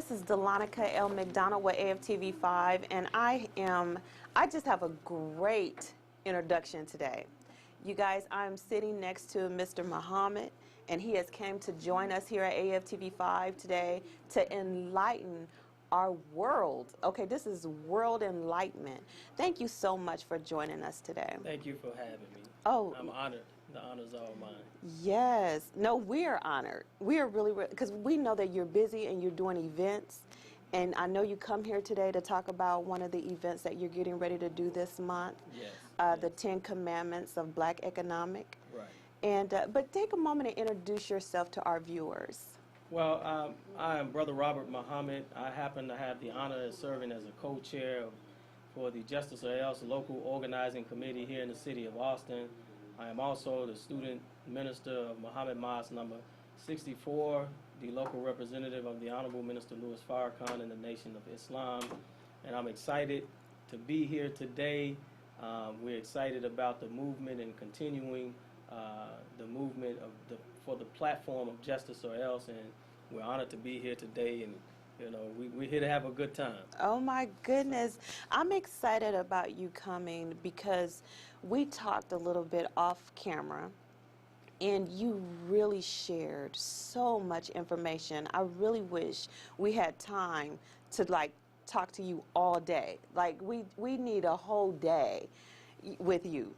This is Delonica L. McDonald with AFTV5, and I just have a great introduction today. You guys, I'm sitting next to Mr. Muhammad, and he has came to join us here at AFTV5 today to enlighten our world. Okay, this is world enlightenment. Thank you so much for joining us today. Thank you for having me. Oh, I'm honored. The honor's all mine. Yes. No, we're honored. We are really, because we know that you're busy and you're doing events. And I know you come here today to talk about one of the events that you're getting ready to do this month. Yes. The 10 Commandments of Black Economic. Right. And but take a moment to introduce yourself to our viewers. Well, I am Brother Robert Muhammad. I happen to have the honor of serving as a co-chair for the Justice or Else local organizing committee here in the city of Austin. I am also the student minister of Muhammad Mosque number 64, the local representative of the Honorable Minister Louis Farrakhan in the Nation of Islam. And I'm excited to be here today. We're excited about the movement and continuing the movement for the platform of Justice or Else, and we're honored to be here today, and you know, we're here to have a good time. Oh my goodness. I'm excited about you coming because we talked a little bit off camera and you really shared so much information. I really wish we had time to talk to you all day. Like we need a whole day with you.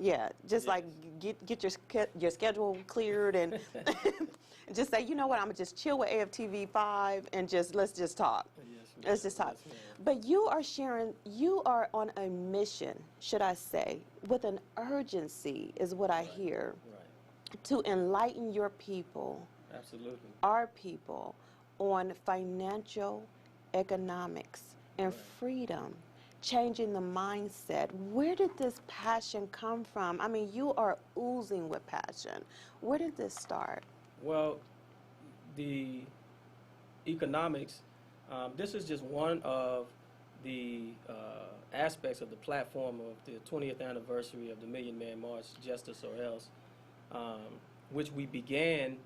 Yeah, just like get your schedule cleared and just say, you know what, I'm gonna just chill with AFTV5 and let's just talk. Yes, let's just talk. Yes, but you are sharing, you are on a mission, should I say, with an urgency is what I hear, to enlighten your people, absolutely, our people, on financial economics and freedom. Changing the mindset. Where did this passion come from? I mean, you are oozing with passion. Where did this start? Well, the economics, this is just one of the aspects of the platform of the 20th anniversary of the Million Man March, Justice or Else, which we began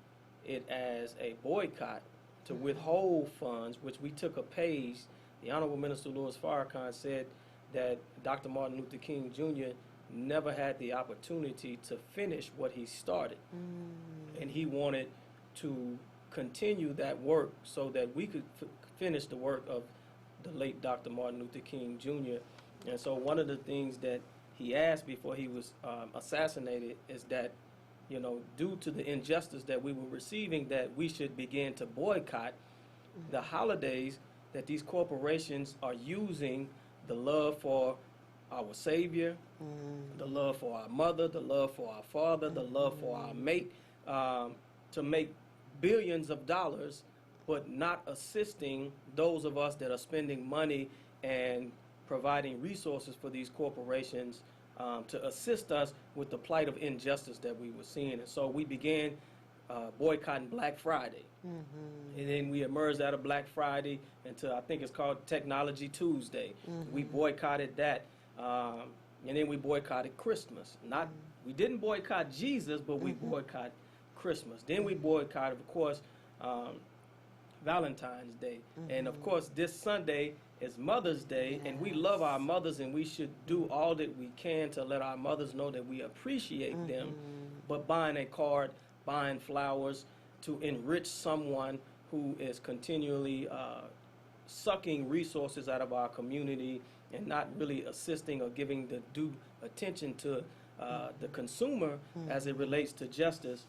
it as a boycott to withhold funds, which we took a page. The Honorable Minister Louis Farrakhan said that Dr. Martin Luther King Jr. never had the opportunity to finish what he started. And he wanted to continue that work so that we could finish the work of the late Dr. Martin Luther King Jr. And so one of the things that he asked before he was assassinated is that, you know, due to the injustice that we were receiving, that we should begin to boycott the holidays that these corporations are using the love for our Savior, the love for our mother, the love for our father, the love for our mate, to make billions of dollars, but not assisting those of us that are spending money and providing resources for these corporations to assist us with the plight of injustice that we were seeing. And so we began boycotting Black Friday. And then we emerged out of Black Friday into, I think it's called Technology Tuesday. We boycotted that. And then we boycotted Christmas. We didn't boycott Jesus, but we boycotted Christmas. Then we boycotted, of course, Valentine's Day. And of course, this Sunday is Mother's Day, and we love our mothers, and we should do all that we can to let our mothers know that we appreciate them. But buying a card, buying flowers to enrich someone who is continually sucking resources out of our community and not really assisting or giving the due attention to the consumer as it relates to justice.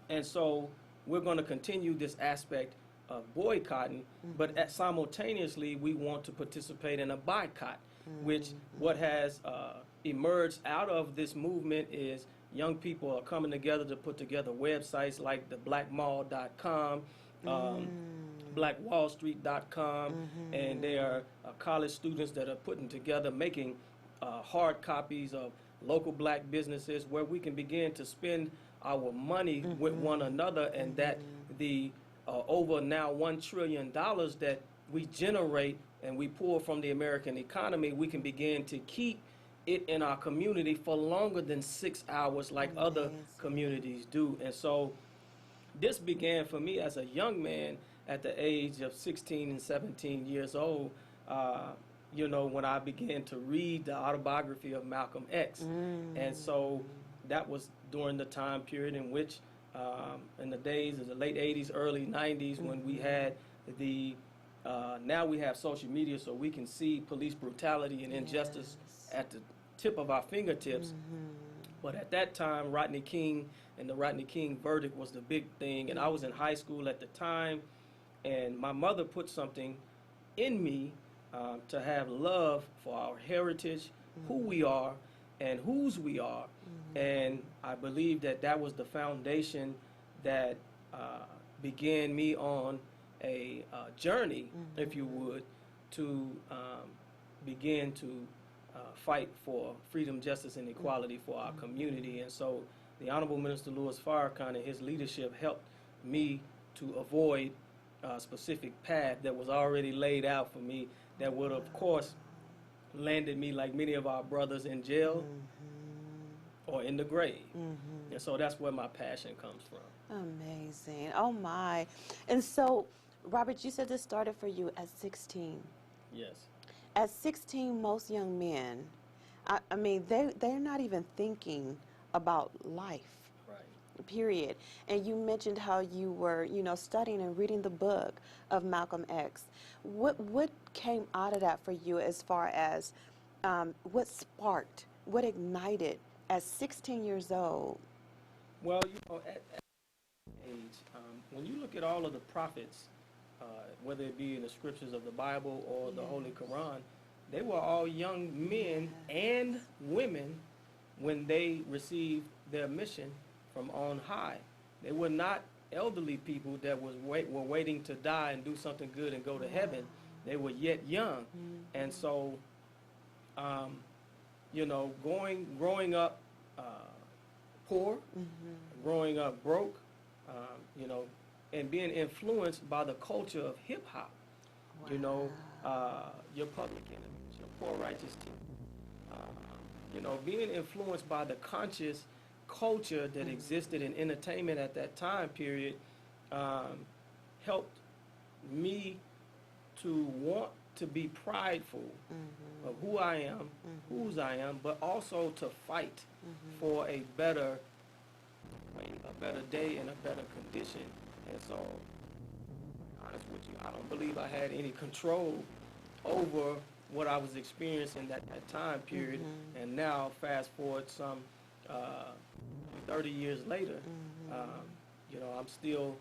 And so we're going to continue this aspect of boycotting, but simultaneously we want to participate in a boycott, which what has emerged out of this movement is young people are coming together to put together websites like the blackmall.com, blackwallstreet.com, and there are college students that are putting together, making hard copies of local black businesses where we can begin to spend our money with one another, and that the over now $1 trillion that we generate and we pull from the American economy, we can begin to keep it in our community for longer than 6 hours like other communities do. And so this began for me as a young man at the age of 16 and 17 years old, when I began to read the autobiography of Malcolm X. And so that was during the time period in which, in the days of the late 80s, early 90s, when we had now we have social media, so we can see police brutality and injustice at the tip of our fingertips. But at that time, Rodney King and the Rodney King verdict was the big thing. And I was in high school at the time, and my mother put something in me to have love for our heritage, who we are, and whose we are. And I believe that that was the foundation that began me on a journey, if you would, to begin to fight for freedom, justice, and equality for our community. And so the Honorable Minister Louis Farrakhan and his leadership helped me to avoid a specific path that was already laid out for me that would, of course, landed me, like many of our brothers, in jail or in the grave. And so that's where my passion comes from. Amazing. Oh, my. And so, Robert, you said this started for you at 16. Yes. At 16, most young men, I mean, they're not even thinking about life. Right. Period. And you mentioned how you were, studying and reading the book of Malcolm X. What came out of that for you as far as what sparked, what ignited at 16 years old? Well, at age, when you look at all of the prophets, whether it be in the scriptures of the Bible or the Holy Quran, they were all young men and women when they received their mission from on high. They were not elderly people that were waiting to die and do something good and go to heaven. They were yet young. And so, growing up poor, growing up broke, and being influenced by the culture of hip-hop. Your public enemies, your poor righteous team. Being influenced by the conscious culture that existed in entertainment at that time period helped me to want to be prideful of who I am, whose I am, but also to fight for a better day and a better condition. And so, honest with you, I don't believe I had any control over what I was experiencing at that time period. And now, fast forward some 30 years later, I'm still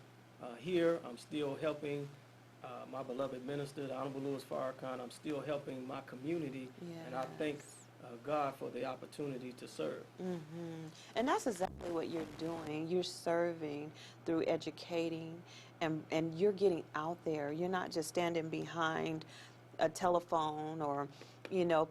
here. I'm still helping my beloved minister, the Honorable Louis Farrakhan. I'm still helping my community, and I thank God for the opportunity to serve. And that's exactly what you're doing. You're serving through educating, and you're getting out there. You're not just standing behind a telephone or,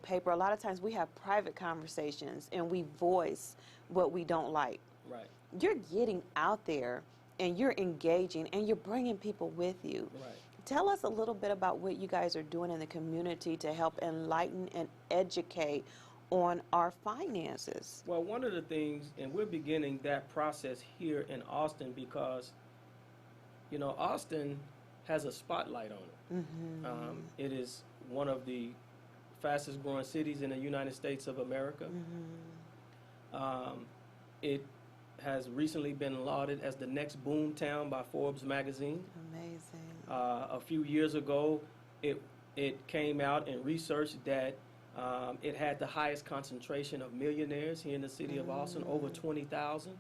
paper. A lot of times we have private conversations and we voice what we don't like. Right. You're getting out there and you're engaging and you're bringing people with you. Right. Tell us a little bit about what you guys are doing in the community to help enlighten and educate on our finances. Well, one of the things, and we're beginning that process here in Austin because, Austin has a spotlight on it. It is one of the fastest growing cities in the United States of America. It has recently been lauded as the next boom town by Forbes magazine. Amazing. A few years ago, it came out and researched that it had the highest concentration of millionaires here in the city of Austin, over 20,000.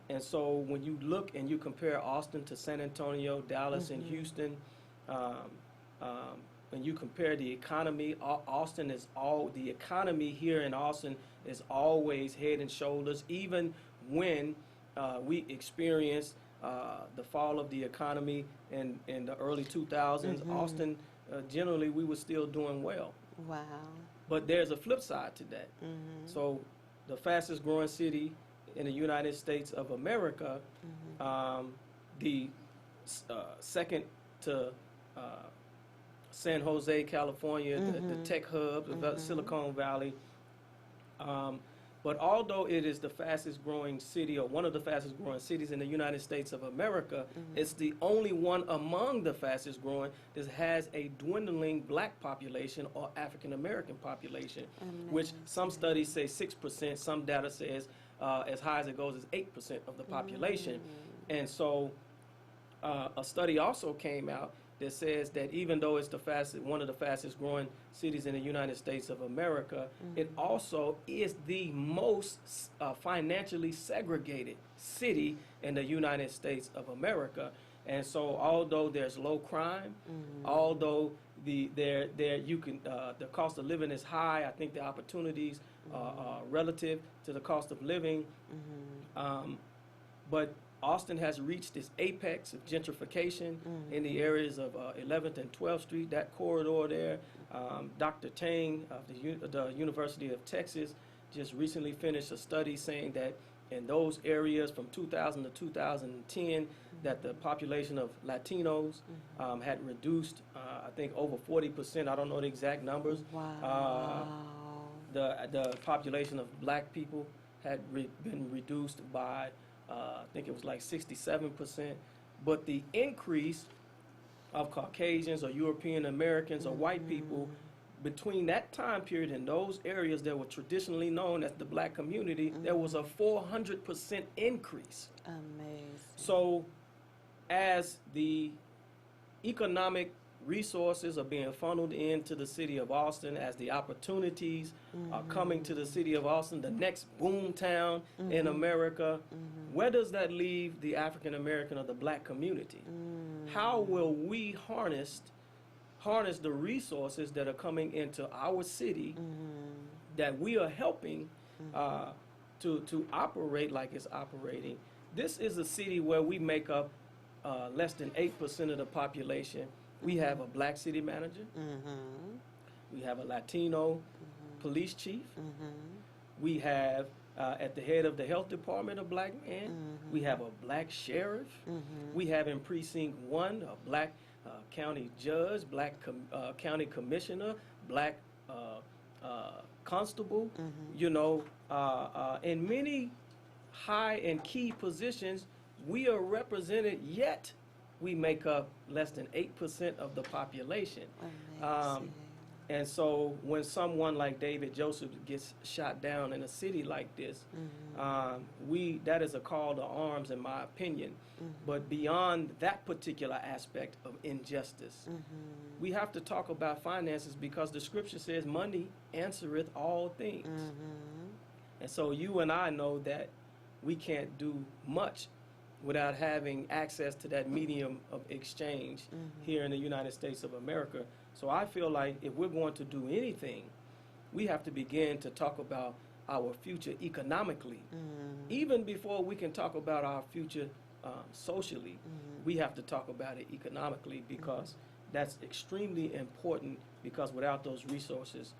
And so when you look and you compare Austin to San Antonio, Dallas, and Houston, when you compare the economy, the economy here in Austin is always head and shoulders. Even when we experienced the fall of the economy in the early 2000s, Austin, generally, we were still doing well. Wow. But there's a flip side to that. So the fastest growing city in the United States of America, the second to San Jose, California, the tech hub, the Silicon Valley. But although it is the fastest growing city, or one of the fastest growing cities in the United States of America, it's the only one among the fastest growing that has a dwindling black population or African American population, which some studies say 6%, some data says as high as it goes is 8% of the population. And so a study also came out that says that even though it's one of the fastest growing cities in the United States of America, it also is the most financially segregated city in the United States of America. And so although there's low crime, although the cost of living is high, I think the opportunities are relative to the cost of living. But Austin has reached its apex of gentrification in the areas of 11th and 12th Street, that corridor there. Dr. Tang of the University of Texas just recently finished a study saying that in those areas from 2000 to 2010, that the population of Latinos had reduced, I think, over 40%. I don't know the exact numbers. Wow. The population of black people had been reduced by I think it was like 67%, but the increase of Caucasians or European Americans or white people between that time period in those areas that were traditionally known as the black community, there was a 400% increase. Amazing. So as the economic resources are being funneled into the city of Austin, as the opportunities are coming to the city of Austin, the next boom town in America, where does that leave the African American or the black community? How will we harness the resources that are coming into our city that we are helping to operate like it's operating? This is a city where we make up less than 8% of the population. We have a black city manager. We have a Latino police chief. We have at the head of the health department a black man. We have a black sheriff. We have in precinct 1 a black county judge, black county commissioner, black constable. You know, in many high and key positions, we are represented, yet we make up less than 8% of the population. And so when someone like David Joseph gets shot down in a city like this, that is a call to arms, in my opinion. But beyond that particular aspect of injustice, we have to talk about finances, because the scripture says money answereth all things. And so you and I know that we can't do much without having access to that medium of exchange here in the United States of America. So I feel like if we're going to do anything, we have to begin to talk about our future economically. Even before we can talk about our future socially, we have to talk about it economically, because that's extremely important, because without those resources,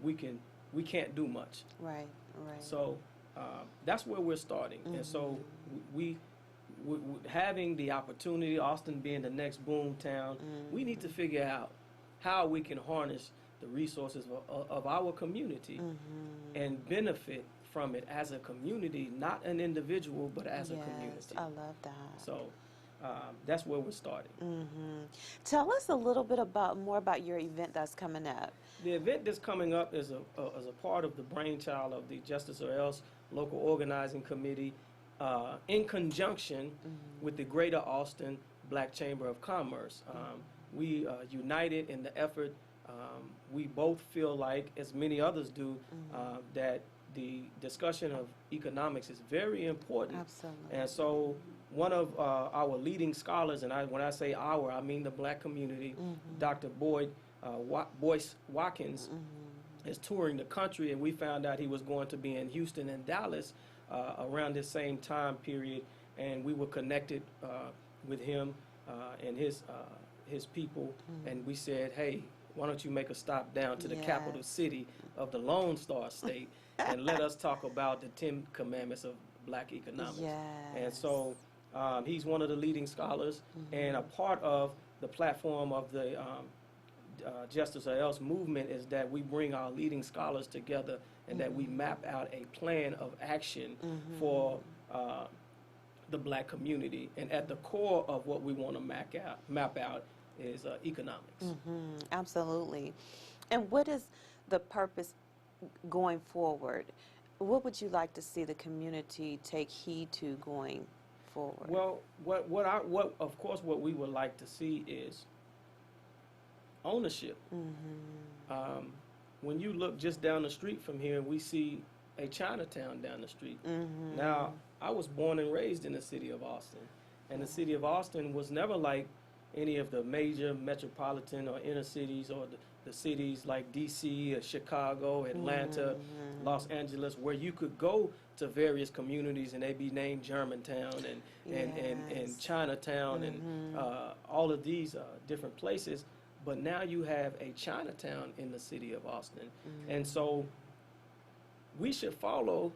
we can't do much. Right. So that's where we're starting. And so we having the opportunity, Austin being the next boom town, we need to figure out how we can harness the resources of our community and benefit from it as a community, not an individual, but as a community. I love that. So that's where we're starting. Tell us a little bit more about your event that's coming up. The event that's coming up is a part of the brainchild of the Justice or Else Local Organizing Committee, in conjunction with the Greater Austin Black Chamber of Commerce. We united in the effort. We both feel like, as many others do, that the discussion of economics is very important. Absolutely. And so one of our leading scholars, and when I say our, I mean the black community, Dr. Boyce Watkins, is touring the country, and we found out he was going to be in Houston and Dallas around this same time period, and we were connected with him and his people, and we said, hey, why don't you make a stop down to the capital city of the Lone Star State and let us talk about the 10 commandments of black economics. And so he's one of the leading scholars and a part of the platform of Justice or Else movement is that we bring our leading scholars together and that we map out a plan of action for the black community. And at the core of what we want to map out is economics. Absolutely. And what is the purpose going forward? What would you like to see the community take heed to going forward? Well, what of course what we would like to see is ownership. When you look just down the street from here, we see a Chinatown down the street. Now, I was born and raised in the city of Austin, and the city of Austin was never like any of the major metropolitan or inner cities or the cities like D.C. or Chicago, Atlanta, Los Angeles, where you could go to various communities and they be named Germantown and Chinatown and all of these different places. But now you have a Chinatown in the city of Austin. And so we should follow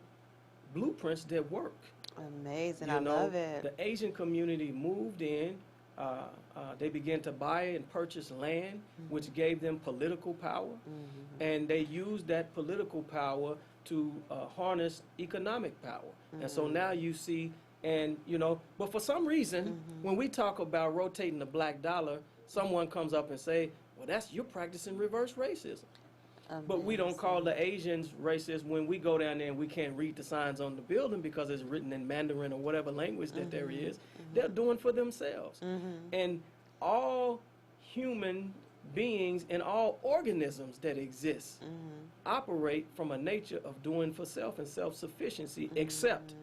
blueprints that work. Amazing. I love it. The Asian community moved in. They began to buy and purchase land, which gave them political power. And they used that political power to harness economic power. And so now you see, but for some reason, when we talk about rotating the black dollar, someone comes up and say, well, you're practicing reverse racism. But we don't call the Asians racist when we go down there and we can't read the signs on the building because it's written in Mandarin or whatever language that there is. They're doing for themselves. And all human beings and all organisms that exist operate from a nature of doing for self and self-sufficiency, except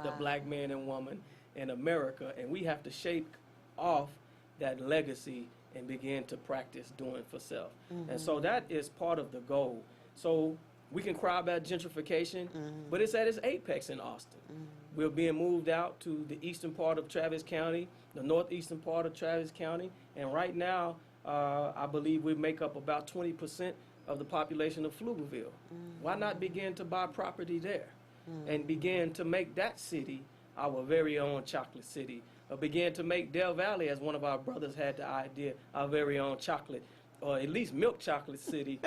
the black man and woman in America. And we have to shake off that legacy and begin to practice doing for self. And so that is part of the goal. So we can cry about gentrification, but it's at its apex in Austin. We're being moved out to the eastern part of Travis County, the northeastern part of Travis County, and right now I believe we make up about 20% of the population of Pflugerville. Why not begin to buy property there and begin to make that city our very own chocolate city? Or began to make Del Valley, as one of our brothers had the idea, our very own chocolate, or at least milk chocolate city.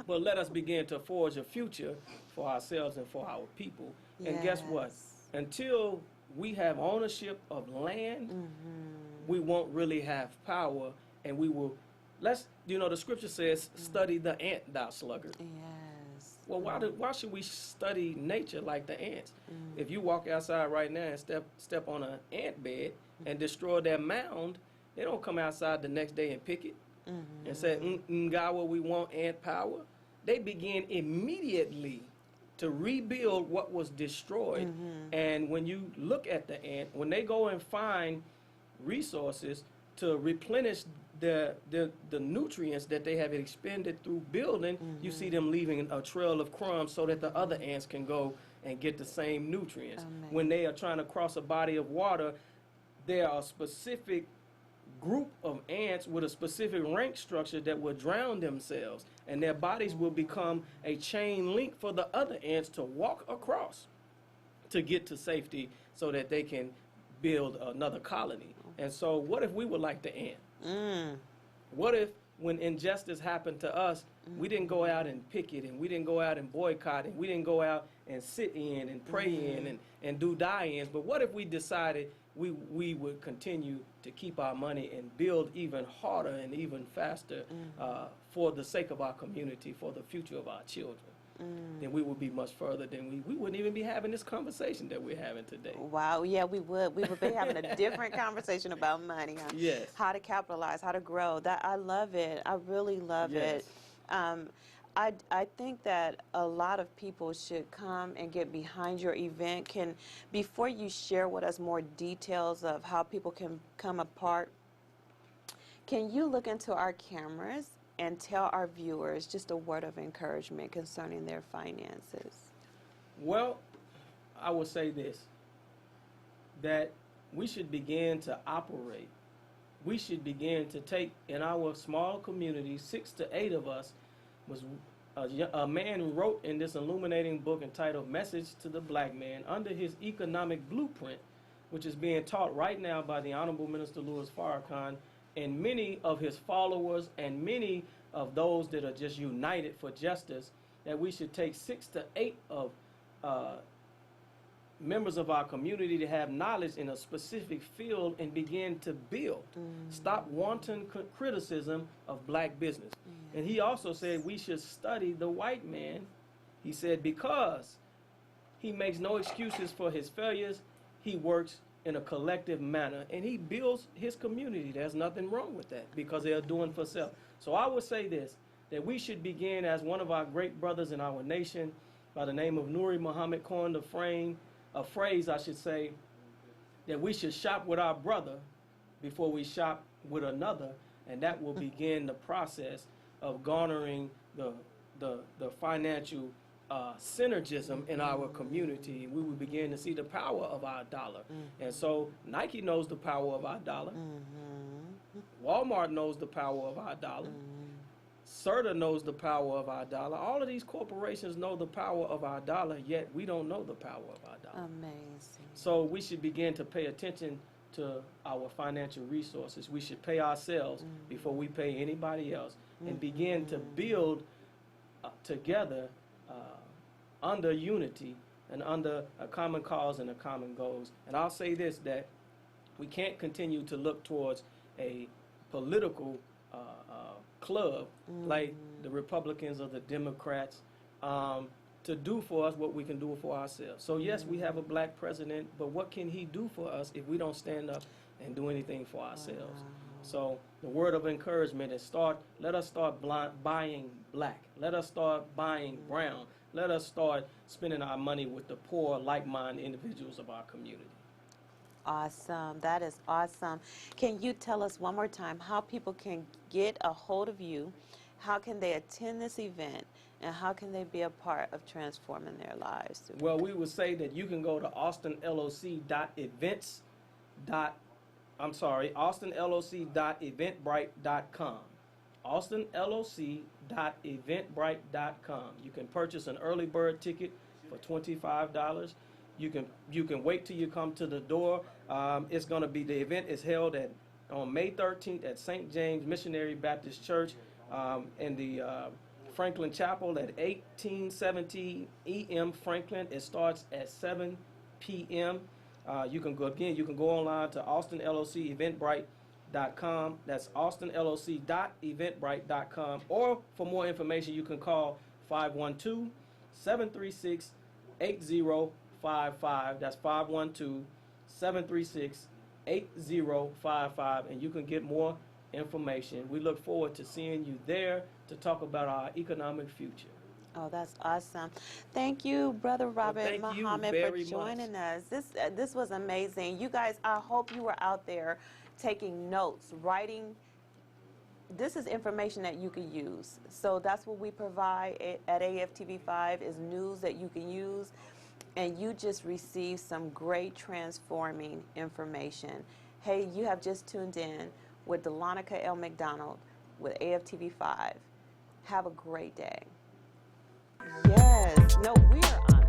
But let us begin to forge a future for ourselves and for our people. And guess what? Until we have ownership of land, we won't really have power, and we will, the scripture says, study the ant, thou sluggard. Well, why should we study nature like the ants? If you walk outside right now and step on an ant bed and destroy that mound, they don't come outside the next day and pick it and say, God, what we want, ant power. They begin immediately to rebuild what was destroyed. And when you look at the ant, when they go and find resources to replenish the nutrients that they have expended through building, you see them leaving a trail of crumbs so that the other ants can go and get the same nutrients. When they are trying to cross a body of water, there are a specific group of ants with a specific rank structure that will drown themselves, and their bodies will become a chain link for the other ants to walk across to get to safety so that they can build another colony. And so what if we were like the ant? What if when injustice happened to us, we didn't go out and picket, and we didn't go out and boycott, and we didn't go out and sit in and pray in and do die-ins, but what if we decided we would continue to keep our money and build even harder and even faster for the sake of our community, for the future of our children? Then we would be much further than we wouldn't even be having this conversation that we're having today. Wow, yeah, we would. We would be having a different conversation about money. Yes. How to capitalize, how to grow. I love it. I really love it. I think that a lot of people should come and get behind your event. Before you share with us more details of how people can come apart, can you look into our cameras and tell our viewers just a word of encouragement concerning their finances? Well, I would say this, that we should begin to operate. We should begin to take, in our small community, 6 to 8 of us, was a man who wrote in this illuminating book entitled Message to the Black Man under his economic blueprint, which is being taught right now by the Honorable Minister Louis Farrakhan and many of his followers and many of those that are just united for justice, that we should take 6 to 8 of members of our community to have knowledge in a specific field and begin to build. Stop wanton criticism of black business. And he also said we should study the white man. He said because he makes no excuses for his failures, he works in a collective manner, and he builds his community. There's nothing wrong with that because they are doing for self. So I would say this, that we should begin, as one of our great brothers in our nation by the name of Nuri Muhammad coined a phrase, I should say, that we should shop with our brother before we shop with another, and that will begin the process of garnering the financial synergism in our community. We will begin to see the power of our dollar. And so Nike knows the power of our dollar. Walmart knows the power of our dollar. CERTA knows the power of our dollar. All of these corporations know the power of our dollar, yet we don't know the power of our dollar. Amazing. So we should begin to pay attention to our financial resources. We should pay ourselves before we pay anybody else, and begin to build together under unity and under a common cause and a common goals. And I'll say this, that we can't continue to look towards a political club like the Republicans or the Democrats to do for us what we can do for ourselves. So yes, we have a black president, but what can he do for us if we don't stand up and do anything for ourselves? So the word of encouragement is let us start buying black. Let us start buying brown. Let us start spending our money with the poor, like-minded individuals of our community. Awesome. That is awesome. Can you tell us one more time how people can get a hold of you? How can they attend this event? And how can they be a part of transforming their lives? Well, we would say that you can go to austinloc.eventbrite.com. austinloc.eventbrite.com. You can purchase an early bird ticket for $25. You can wait till you come to the door. It's going to be, the event is held on May 13th at St. James Missionary Baptist Church in the Franklin Chapel at 1817 EM Franklin. It starts at 7 p.m. You can go online to austinloc.eventbrite.com. That's austinloc.eventbrite.com. Or for more information, you can call 512-736-8055. That's 512-736-8055, and you can get more information. We look forward to seeing you there to talk about our economic future. Oh, that's awesome. Thank you, Brother Robert Muhammad, for joining us. This was amazing. You guys, I hope you were out there taking notes, writing. This is information that you can use. So that's what we provide at AFTV5 is news that you can use. And you just received some great transforming information. Hey, you have just tuned in with Delonica L. McDonald with AFTV5. Have a great day. Yes. No, we are on.